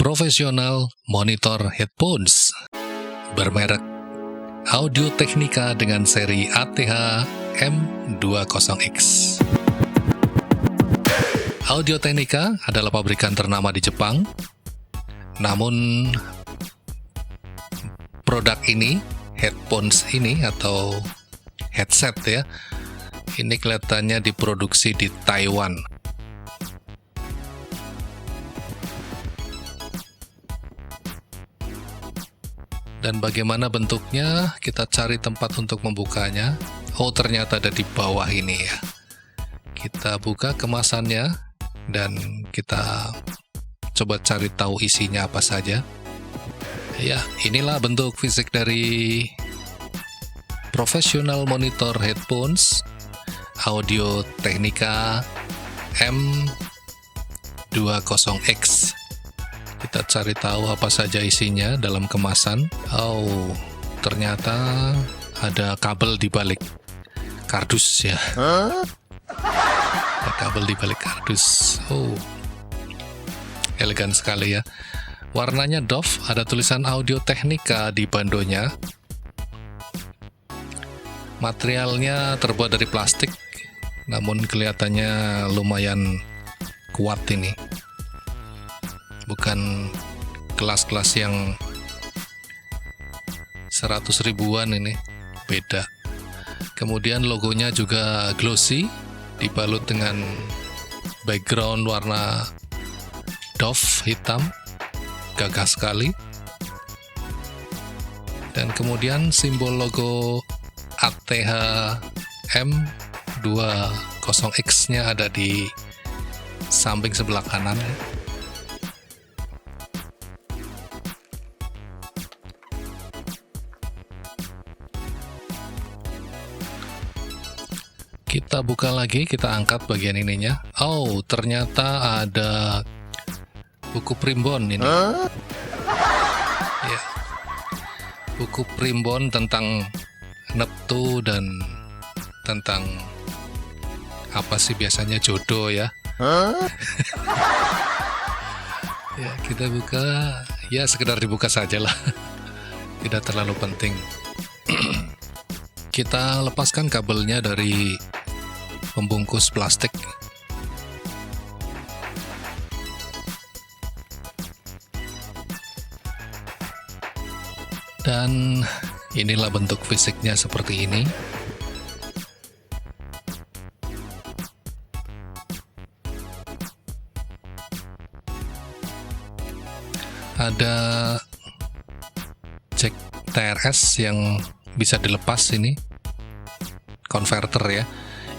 Professional Monitor Headphones bermerek Audio-Technica dengan seri ATH M20X. Audio-Technica adalah pabrikan ternama di Jepang, namun produk ini, headphones ini atau headset ya, ini kelihatannya diproduksi di Taiwan. Dan bagaimana bentuknya, kita cari tempat untuk membukanya. Oh, ternyata ada di bawah ini ya. Kita buka kemasannya dan kita coba cari tahu isinya apa saja. Ya, inilah bentuk fisik dari Professional Monitor Headphones Audio-Technica M20X. Kita cari tahu apa saja isinya dalam kemasan. Oh, ternyata ada kabel di balik kardus ya. Ada kabel di balik kardus. Oh, elegan sekali ya. Warnanya doff, ada tulisan Audio-Technica di bandonya. Materialnya terbuat dari plastik, namun kelihatannya lumayan kuat ini. Bukan kelas-kelas yang 100 ribuan ini, beda. Kemudian logonya juga glossy, dibalut dengan background warna doff hitam, gagah sekali. Dan kemudian simbol logo ATH M20X-nya ada di samping sebelah kanan. Kita buka lagi, kita angkat bagian ininya. Oh, ternyata ada buku primbon ini. Ya. Buku primbon tentang neptu dan tentang apa sih biasanya jodoh ya. Ya, kita buka, ya sekedar dibuka sajalah. Tidak terlalu penting. Kita lepaskan kabelnya dari pembungkus plastik. Dan inilah bentuk fisiknya seperti ini. Ada jack TRS yang bisa dilepas ini. Konverter ya.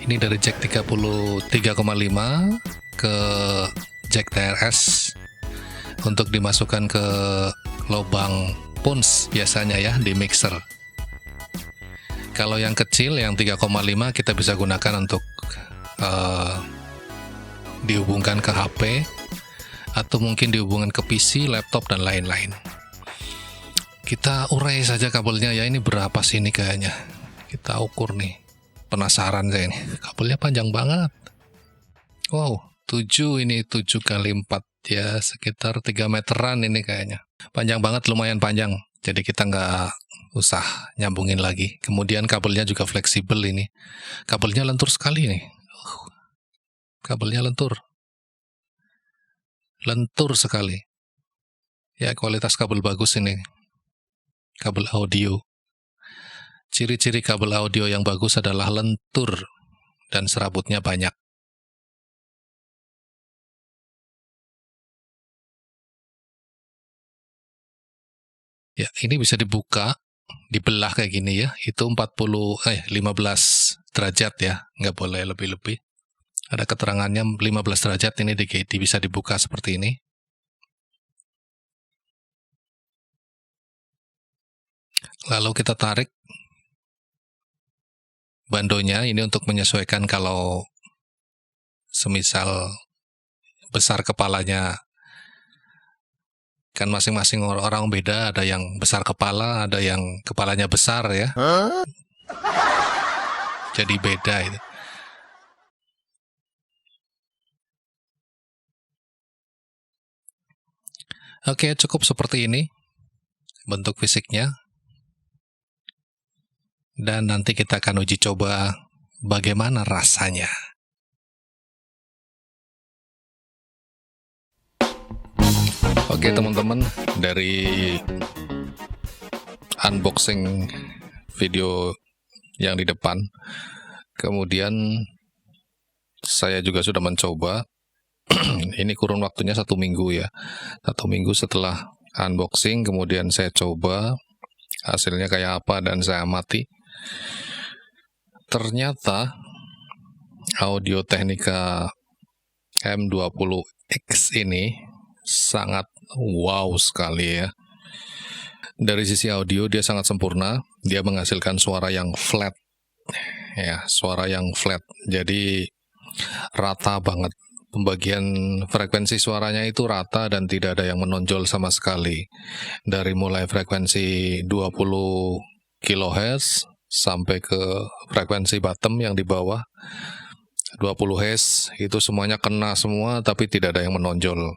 Ini dari jack 33,5 ke jack TRS untuk dimasukkan ke lubang punch biasanya ya di mixer. Kalau yang kecil yang 3,5 kita bisa gunakan untuk dihubungkan ke HP atau mungkin dihubungkan ke PC, laptop dan lain-lain. Kita urai saja kabelnya ya, ini berapa sih ini kayaknya. Kita ukur nih. Penasaran saya ini, kabelnya panjang banget. Wow, 7 ini 7 kali 4 ya, sekitar 3 meteran ini kayaknya. Panjang banget, lumayan panjang. Jadi kita nggak usah nyambungin lagi. Kemudian kabelnya juga fleksibel ini. Kabelnya lentur sekali nih. Kabelnya lentur. Lentur sekali. Ya, kualitas kabel bagus ini. Kabel audio. Ciri-ciri kabel audio yang bagus adalah lentur dan serabutnya banyak. Ya, ini bisa dibuka, dibelah kayak gini ya. Itu 15 derajat ya, nggak boleh lebih-lebih. Ada keterangannya 15 derajat ini bisa dibuka seperti ini. Lalu kita tarik bandonya ini untuk menyesuaikan kalau semisal besar kepalanya, kan masing-masing orang beda, ada yang besar kepala, ada yang kepalanya besar ya. Jadi beda itu. Oke, cukup seperti ini bentuk fisiknya. Dan nanti kita akan uji coba bagaimana rasanya. Oke teman-teman, dari unboxing video yang di depan, kemudian saya juga sudah mencoba. Ini kurun waktunya 1 minggu ya. 1 minggu setelah unboxing, kemudian saya coba hasilnya kayak apa dan saya amati. Ternyata Audio Technica M20X ini sangat wow sekali ya. Dari sisi audio dia sangat sempurna, dia menghasilkan suara yang flat. Ya, suara yang flat. Jadi rata banget. Pembagian frekuensi suaranya itu rata dan tidak ada yang menonjol sama sekali. Dari mulai frekuensi 20 kHz sampai ke frekuensi bottom yang di bawah 20 Hz, itu semuanya kena semua tapi tidak ada yang menonjol.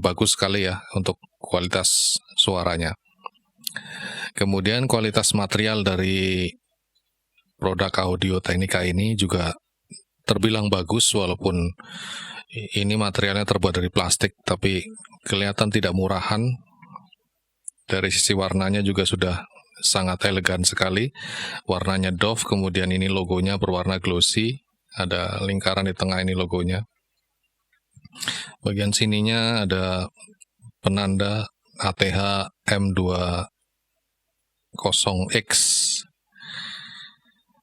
Bagus sekali ya untuk kualitas suaranya. Kemudian kualitas material dari produk Audio Technica ini juga terbilang bagus, walaupun ini materialnya terbuat dari plastik, tapi kelihatan tidak murahan. Dari sisi warnanya juga sudah sangat elegan sekali. Warnanya doff, kemudian ini logonya berwarna glossy. Ada lingkaran di tengah ini logonya. Bagian sininya ada penanda ATH M20X.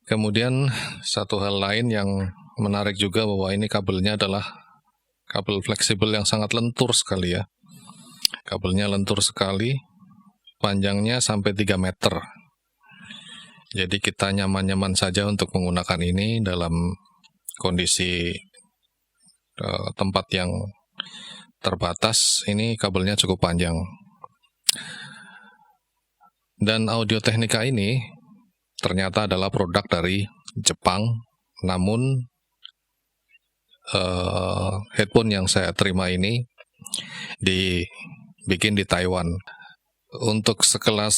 Kemudian satu hal lain yang menarik juga bahwa ini kabelnya adalah kabel fleksibel yang sangat lentur sekali ya. Kabelnya lentur sekali, panjangnya sampai 3 meter. Jadi kita nyaman-nyaman saja untuk menggunakan ini dalam kondisi tempat yang terbatas. Ini kabelnya cukup panjang. Dan Audio Technica ini ternyata adalah produk dari Jepang, namun headphone yang saya terima ini dibikin di Taiwan. Untuk sekelas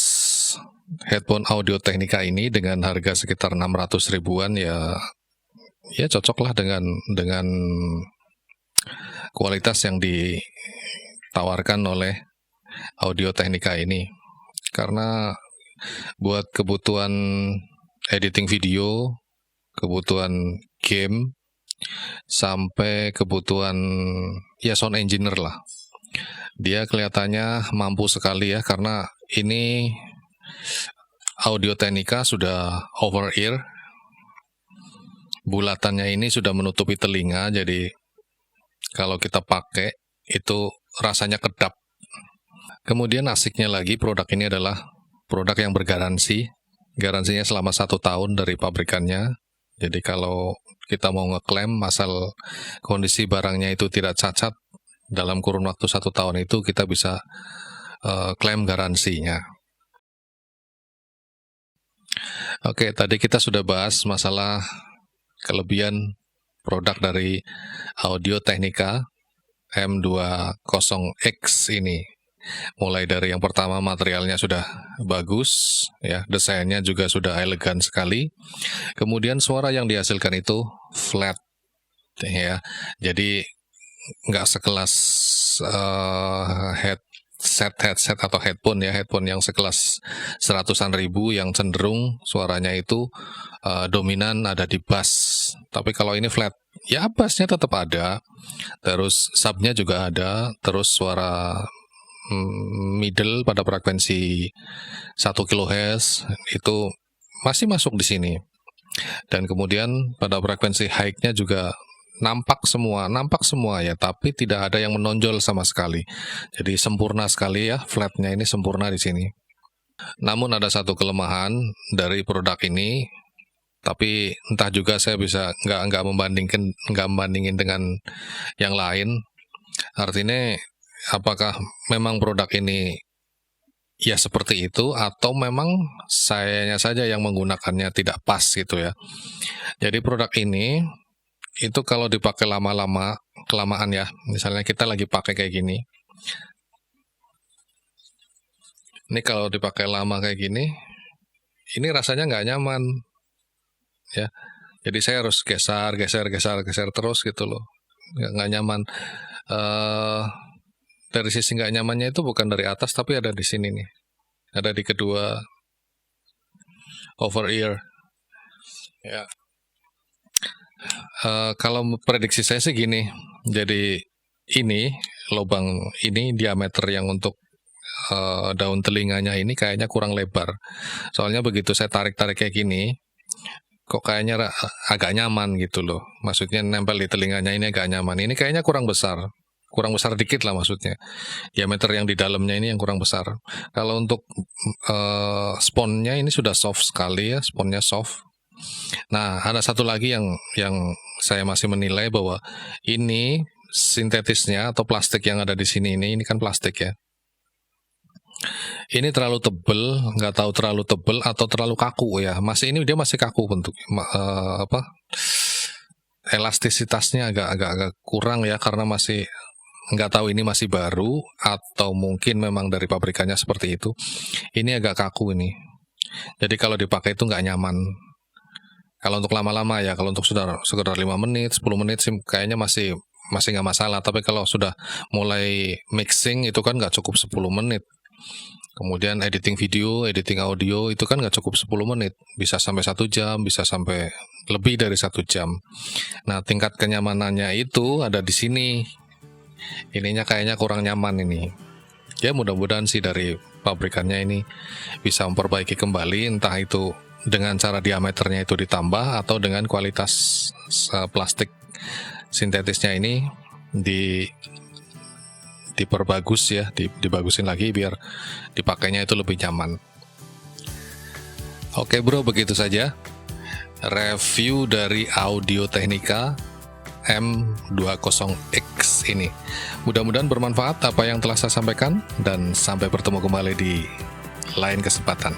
headphone Audio Technica ini dengan harga sekitar 600 ribuan ya cocoklah dengan kualitas yang ditawarkan oleh Audio Technica ini. Karena buat kebutuhan editing video, kebutuhan game, sampai kebutuhan ya sound engineer lah, dia kelihatannya mampu sekali ya, karena ini Audio Technica sudah over ear, bulatannya ini sudah menutupi telinga, jadi kalau kita pakai itu rasanya kedap. Kemudian asiknya lagi, produk ini adalah produk yang bergaransi, garansinya selama 1 tahun dari pabrikannya. Jadi kalau kita mau ngeklaim asal kondisi barangnya itu tidak cacat, dalam kurun waktu 1 tahun itu kita bisa klaim garansinya. Oke, tadi kita sudah bahas masalah kelebihan produk dari Audio Technica M20X ini. Mulai dari yang pertama, materialnya sudah bagus, ya, desainnya juga sudah elegan sekali. Kemudian suara yang dihasilkan itu flat, ya. Jadi nggak sekelas headset atau headphone ya, headphone yang sekelas 100-an ribu yang cenderung suaranya itu dominan ada di bass. Tapi kalau ini flat, ya bassnya tetap ada, terus subnya juga ada, terus suara middle pada frekuensi 1 kHz itu masih masuk di sini. Dan kemudian pada frekuensi high-nya juga nampak semua ya, tapi tidak ada yang menonjol sama sekali. Jadi sempurna sekali ya, flatnya ini sempurna di sini. Namun ada satu kelemahan dari produk ini, tapi entah juga saya bisa nggak membandingin dengan yang lain. Artinya apakah memang produk ini ya seperti itu, atau memang sayanya saja yang menggunakannya tidak pas gitu ya. Jadi produk ini itu kalau dipakai kelamaan ya, misalnya kita lagi pakai kayak gini, Ini kalau dipakai lama kayak gini, ini rasanya nggak nyaman, ya. Jadi saya harus geser terus gitu loh, nggak nyaman. Dari sisi nggak nyamannya itu bukan dari atas, tapi ada di sini nih, ada di kedua over ear. Ya. Kalau prediksi saya sih gini, jadi ini lubang ini diameter yang untuk daun telinganya ini kayaknya kurang lebar. Soalnya begitu saya tarik kayak gini, kok kayaknya agak nyaman gitu loh. Maksudnya nempel di telinganya ini agak nyaman. Ini kayaknya kurang besar dikit lah maksudnya. Diameter yang di dalamnya ini yang kurang besar. Kalau untuk sponnya ini sudah soft sekali ya, sponnya soft. Nah, ada satu lagi yang saya masih menilai bahwa ini sintetisnya atau plastik yang ada di sini ini kan plastik ya. Ini terlalu tebel, nggak tahu terlalu tebel atau terlalu kaku ya. Dia masih kaku bentuknya. Elastisitasnya agak kurang ya, karena masih nggak tahu ini masih baru atau mungkin memang dari pabrikannya seperti itu. Ini agak kaku ini. Jadi kalau dipakai itu nggak nyaman. Kalau untuk lama-lama ya, kalau untuk sekedar 5 menit, 10 menit sih kayaknya masih nggak masalah. Tapi kalau sudah mulai mixing itu kan nggak cukup 10 menit. Kemudian editing video, editing audio itu kan nggak cukup 10 menit. Bisa sampai 1 jam, bisa sampai lebih dari 1 jam. Nah, tingkat kenyamanannya itu ada di sini. Ininya kayaknya kurang nyaman ini. Ya mudah-mudahan sih dari pabrikannya ini bisa memperbaiki kembali, entah itu dengan cara diameternya itu ditambah atau dengan kualitas plastik sintetisnya ini diperbagus ya, dibagusin lagi biar dipakainya itu lebih nyaman. Oke bro, begitu saja review dari Audio Technica M20X ini. Mudah-mudahan bermanfaat apa yang telah saya sampaikan, dan sampai bertemu kembali di lain kesempatan.